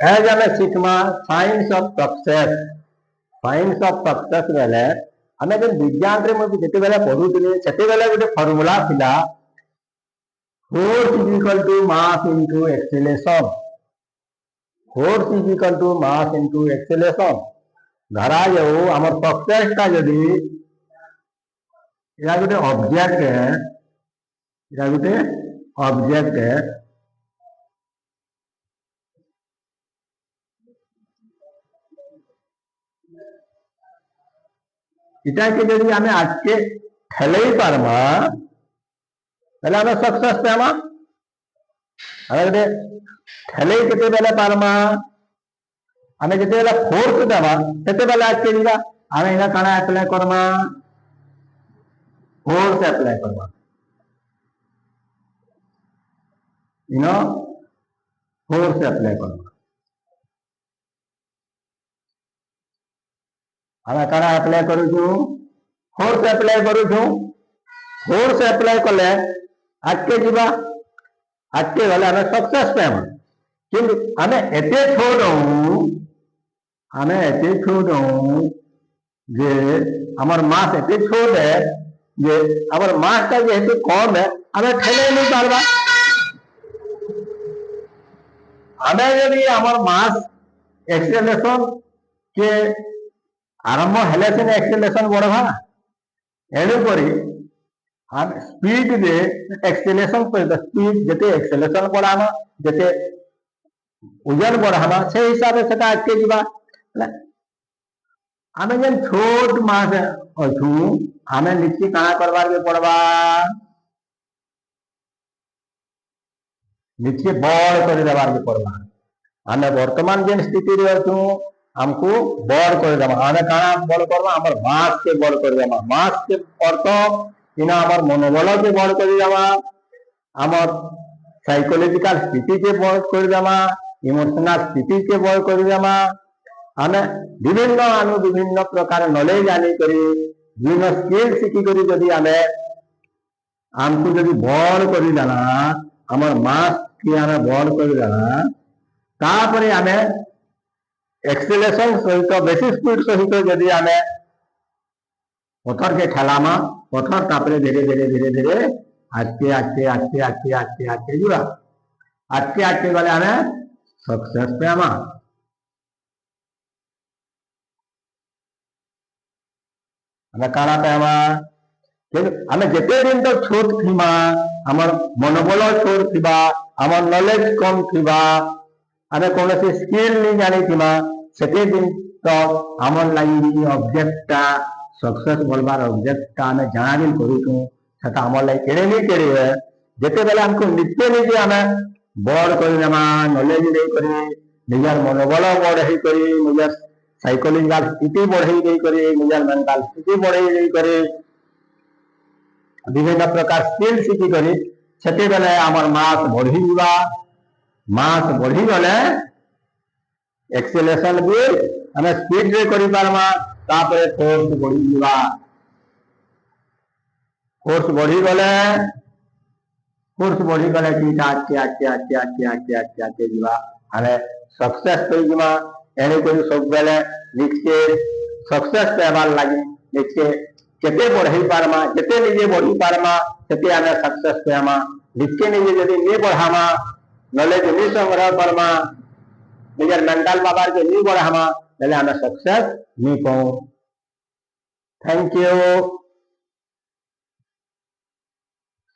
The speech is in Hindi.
एज आम शिखमा science of success. Science of success बेले आम जो विज्ञान रे मुझे जिते बेले पढ़ुली से गोटे फर्मूला थिला force is equal to mass into acceleration. Force is equal to mass into acceleration. धरा जाऊ आम सक्सेस टा जदि या गोटे ऑब्जेक्ट है, या गोटे ऑब्जेक्ट है, इटा के जदि आम आज के ठेलई पारमा पहले आम सक्सेस पामा। ठेलई केते बेले पारमा आम जिते बेले फोर्स देवा सेते बेले आज के जीवा आम इना काना अप्लाई करमा, फोर्स अप्लाई करवा। इनो फोर्स अप्लाई करवा आम काना अप्लाई करू छु, फोर्स अप्लाई करू छु। फोर्स अप्लाई कले आज के जीवा आज के गले आम सक्सेस पाइबा। किंतु आम एते छोड़ आम एते छोड़ जे आमर मास एते छोड़ है जे आमर मास टा जेहेतु कम है आम ठेले नहीं पारबा। आम यदि आमर मास एक्सेलेरेशन के आरंभ हेले सिने एक्सेलेरेशन बढ़वा एणुकरी आम स्पीड रे एक्सेलेरेशन सहित स्पीड जते एक्सेलेरेशन बढ़ामा जते ओजन बढ़ामा से हिसाब से आज के जीवा। आम जेन छोट मास अच्छू आम नीचे कहा करवार के पड़वा, नीचे बड़ कर देवार के पड़वा। आम वर्तमान जेन स्थिति रे अच्छू हमको बड़ कर देवा। आम काना बड़ करवा हमर मास के बड़ कर देवा। मास के अर्थ इना हमर मनोबल के बड़ कर देवा, हमर साइकोलॉजिकल स्थिति के बड़ कर देवा, इमोशनल स्थिति के बड़ कर देवा। आम विभिन्न प्रकार नॉलेज आनी करी विभिन्न स्किल शिखी करी जदि आम आमको जदि बड़ कर देना हमर मास के आम बड़ कर देना तापर आम एक्सेलेरेशन सहित बेसी स्पीड सहित जदि आम पथर के ठेलामा पथर तापर धीरे धीरे धीरे धीरे आजके आजके आजके आजके आजके आजके जुआ आजके आजके गले आम सक्सेस पाइमा। आम काना पाइमा आम जिते दिन तक छोट थीमा आमर मनोबल छोट थीबा आमर नॉलेज कम थीबा आम कौन स्किल नहीं जानी थीमा सेते दिन तक आमर लगी ऑब्जेक्ट सक्सेस बोलबार ऑब्जेक्ट आम जाना दिन करूँ सेटा आमर लगी केड़े नहीं केड़े है। जिते बेले हमको नित्य निजे आम बड़ कर नॉलेज नहीं करी निजार मनोबल बढ़ई करी निजार साइकोलॉजिकल स्थिति बढ़ई नहीं करी निजार मेंटल स्थिति बढ़ई नहीं करी विभिन्न प्रकार स्किल शिखी करी सेते बेले आमर मास बढ़ी जीवा। मास बढ़ी गले एक्सेलेरेशन भी आम स्पीड रे करी पारमा तापरे फोर्स बढ़ी जीवा। फोर्स बढ़ी गले कि आजके आजके आजके आजके आजके आजके आजके जीवा आम सक्सेस पाई जीवा। एने कोई सब बेले निजे सक्सेस पाइबार लगी निजे केते बढ़ई पारमा केते निजे बढ़ी पारमा सेते आम सक्सेस पाइमा। निजे निजे जदि नहीं बढ़ामा नॉलेज नहीं संग्रह करमा निजर मेंटल पावर के नहीं बढ़ामा पहले आम सक्सेस नहीं पाऊँ। Thank you.